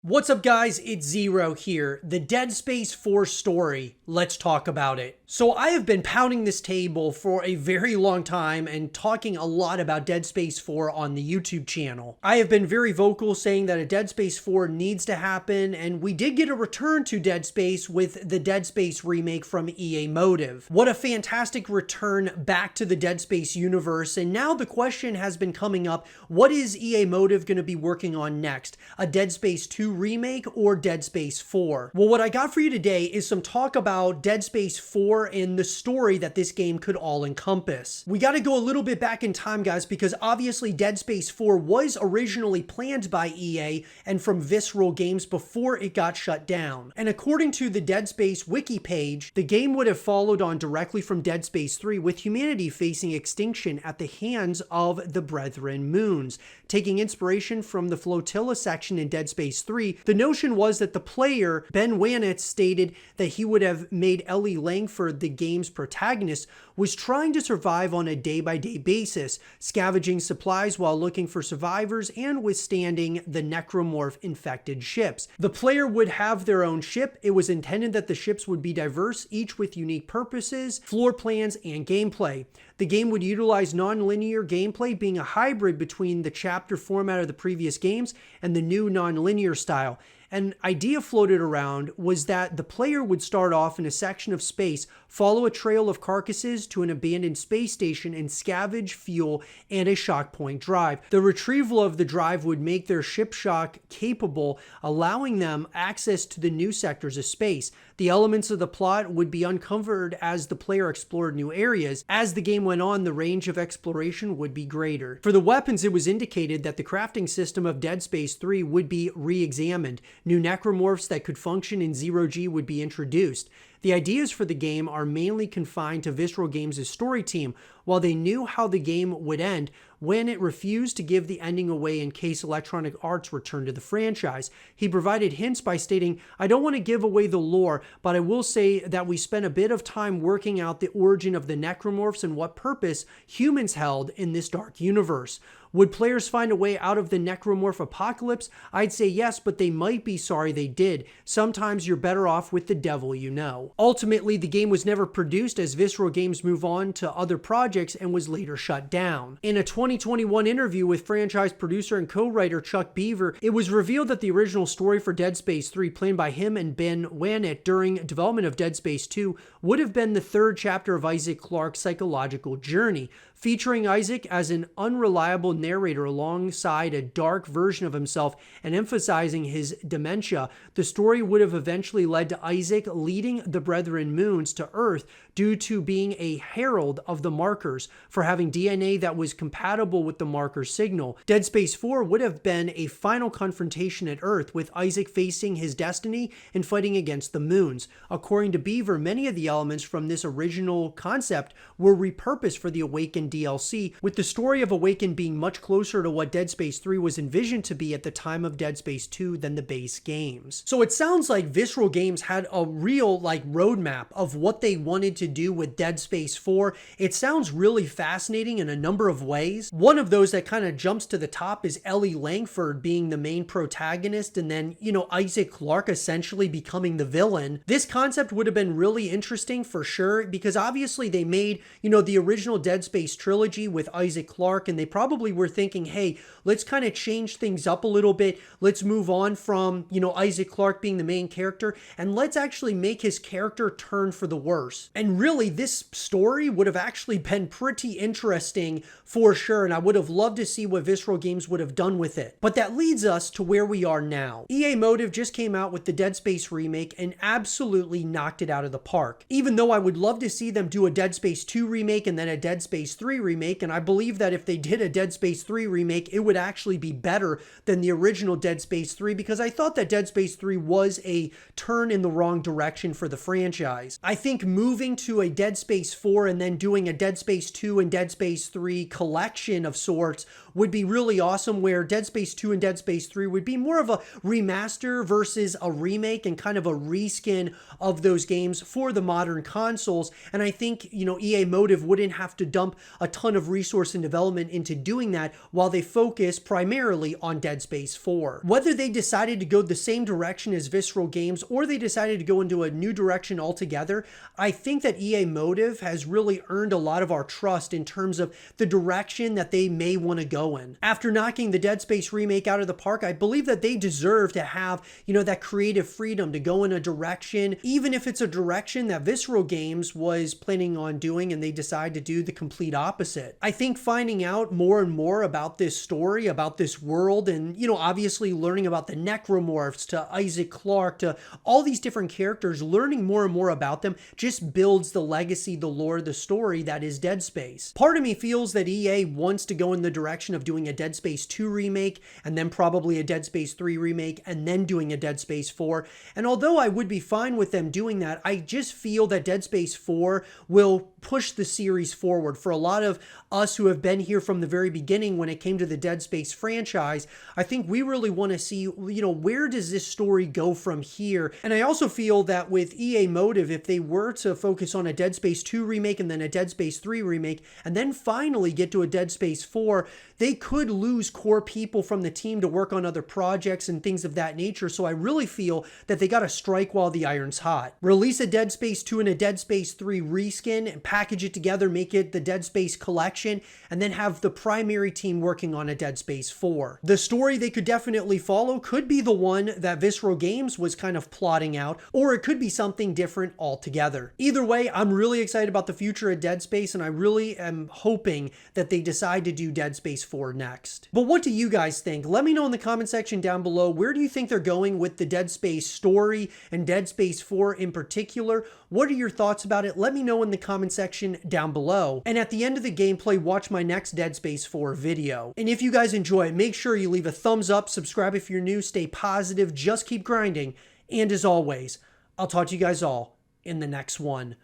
What's up, guys? It's Zero here. The Dead Space 4 story. Let's talk about it. So I have been pounding this table for a very long time and talking a lot about Dead Space 4 on the YouTube channel. I have been very vocal saying that a Dead Space 4 needs to happen, and we did get a return to Dead Space with the Dead Space remake from EA Motive. What a fantastic return back to the Dead Space universe, and now the question has been coming up, what is EA Motive going to be working on next? A Dead Space 2 remake or Dead Space 4? Well, what I got for you today is some talk about Dead Space 4 and the story that this game could all encompass. We got to go a little bit back in time, guys, because obviously Dead Space 4 was originally planned by EA and from Visceral Games before it got shut down. And according to the Dead Space wiki page, the game would have followed on directly from Dead Space 3, with humanity facing extinction at the hands of the Brethren Moons. Taking inspiration from the flotilla section in Dead Space 3, the notion was that the player, Ben Wannett, stated that he would have made Ellie Langford, the game's protagonist, was trying to survive on a day-by-day basis, scavenging supplies while looking for survivors and withstanding the necromorph-infected ships. The player would have their own ship. It was intended that the ships would be diverse, each with unique purposes, floor plans, and gameplay. The game would utilize non-linear gameplay, being a hybrid between the chapter format of the previous games and the new non-linear style. An idea floated around was that the player would start off in a section of space, follow a trail of carcasses to an abandoned space station, and scavenge fuel and a shock point drive. The retrieval of the drive would make their ship shock capable, allowing them access to the new sectors of space. The elements of the plot would be uncovered as the player explored new areas. As the game went on, the range of exploration would be greater. For the weapons, it was indicated that the crafting system of Dead Space 3 would be re-examined. New necromorphs that could function in Zero-G would be introduced. The ideas for the game are mainly confined to Visceral Games' story team, while they knew how the game would end when it refused to give the ending away in case Electronic Arts returned to the franchise. He provided hints by stating, "I don't want to give away the lore, but I will say that we spent a bit of time working out the origin of the necromorphs and what purpose humans held in this dark universe. Would players find a way out of the necromorph apocalypse? I'd say yes, but they might be sorry they did. Sometimes you're better off with the devil you know." Ultimately, the game was never produced as Visceral Games moved on to other projects and was later shut down. In a 2021 interview with franchise producer and co-writer Chuck Beaver, it was revealed that the original story for Dead Space 3, planned by him and Ben Wannett during development of Dead Space 2, would have been the third chapter of Isaac Clarke's psychological journey, featuring Isaac as an unreliable narrator alongside a dark version of himself and emphasizing his dementia. The story would have eventually led to Isaac leading the Brethren Moons to Earth due to being a herald of the markers, for having DNA that was compatible with the marker signal. Dead Space 4 would have been a final confrontation at Earth, with Isaac facing his destiny and fighting against the Moons. According to Beaver, many of the elements from this original concept were repurposed for the Awakened DLC, with the story of Awakened being much closer to what Dead Space 3 was envisioned to be at the time of Dead Space 2 than the base games. So it sounds like Visceral Games had a real roadmap of what they wanted to do with Dead Space 4. It sounds really fascinating in a number of ways. One of those that kind of jumps to the top is Ellie Langford being the main protagonist, and then, Isaac Clarke essentially becoming the villain. This concept would have been really interesting for sure, because obviously they made, the original Dead Space trilogy with Isaac Clarke, and they probably were thinking, hey, let's kind of change things up a little bit. Let's move on from, Isaac Clarke being the main character, and let's actually make his character turn for the worse. And really, this story would have actually been pretty interesting for sure, and I would have loved to see what Visceral Games would have done with it. But that leads us to where we are now. EA Motive just came out with the Dead Space remake and absolutely knocked it out of the park. Even though I would love to see them do a Dead Space 2 remake and then a Dead Space 3 remake, and I believe that if they did a Dead Space 3 remake, it would actually be better than the original Dead Space 3, because I thought that Dead Space 3 was a turn in the wrong direction for the franchise. I think moving to a Dead Space 4 and then doing a Dead Space 2 and Dead Space 3 collection of sorts would be really awesome, where Dead Space 2 and Dead Space 3 would be more of a remaster versus a remake and kind of a reskin of those games for the modern consoles. And I think, EA Motive wouldn't have to dump a ton of resource and development into doing that while they focus primarily on Dead Space 4. Whether they decided to go the same direction as Visceral Games or they decided to go into a new direction altogether, I think that EA Motive has really earned a lot of our trust in terms of the direction that they may want to go in. After knocking the Dead Space remake out of the park, I believe that they deserve to have, that creative freedom to go in a direction, even if it's a direction that Visceral Games was planning on doing and they decide to do the complete opposite. I think finding out more and more about this story, about this world, and, obviously learning about the necromorphs to Isaac Clarke to all these different characters, learning more and more about them just builds the legacy, the lore, the story that is Dead Space. Part of me feels that EA wants to go in the direction of doing a Dead Space 2 remake and then probably a Dead Space 3 remake and then doing a Dead Space 4. And although I would be fine with them doing that, I just feel that Dead Space 4 will push the series forward. For a lot of us who have been here from the very beginning when it came to the Dead Space franchise, I think we really want to see, where does this story go from here? And I also feel that with EA Motive, if they were to focus on a Dead Space 2 remake and then a Dead Space 3 remake, and then finally get to a Dead Space 4, they could lose core people from the team to work on other projects and things of that nature. So I really feel that they got to strike while the iron's hot. Release a Dead Space 2 and a Dead Space 3 reskin and package it together, make it the Dead Space collection, and then have the primary team working on a Dead Space 4. The story they could definitely follow could be the one that Visceral Games was kind of plotting out, or it could be something different altogether. Either way, I'm really excited about the future of Dead Space, and I really am hoping that they decide to do Dead Space 4 next. But what do you guys think? Let me know in the comment section down below. Where do you think they're going with the Dead Space story and Dead Space 4 in particular? What are your thoughts about it? Let me know in the comment section down below. And at the end of the gameplay, watch my next Dead Space 4 video. And if you guys enjoy it, make sure you leave a thumbs up, subscribe if you're new, stay positive, just keep grinding. And as always, I'll talk to you guys all in the next one.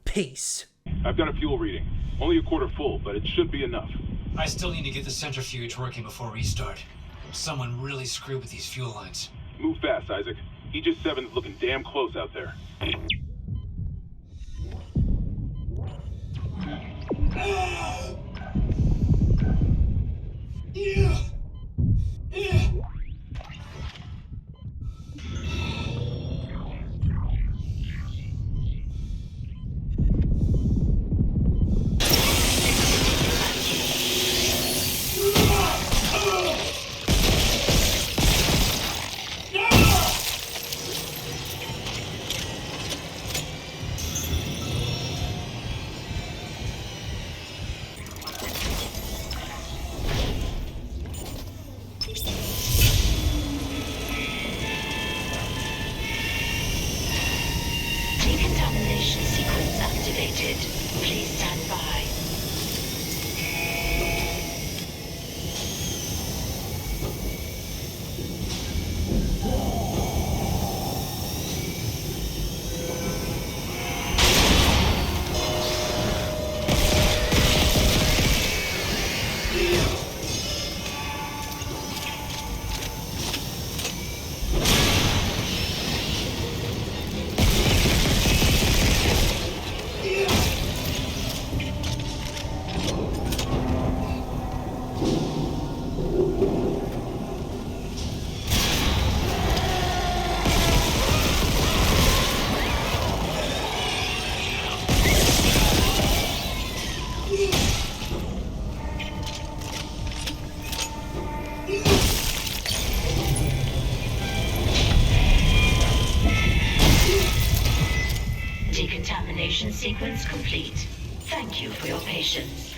Peace. I've done a fuel reading. Only a quarter full, but it should be enough. I still need to get the centrifuge working before restart. Someone really screwed with these fuel lines. Move fast, Isaac. Aegis 7's looking damn close out there. Decontamination sequence activated. Please stand by. Decontamination sequence complete. Thank you for your patience.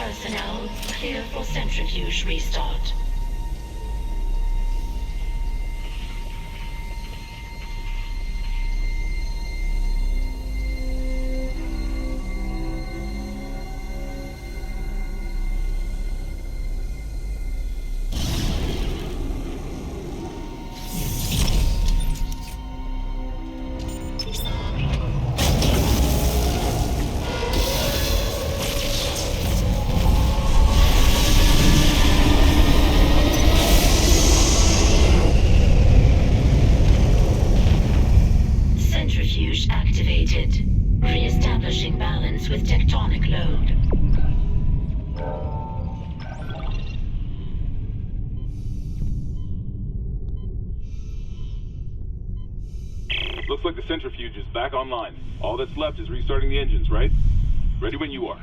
personnel, clear for centrifuge restart. Centrifuge activated. Re-establishing balance with tectonic load. Looks like the centrifuge is back online. All that's left is restarting the engines, right? Ready when you are.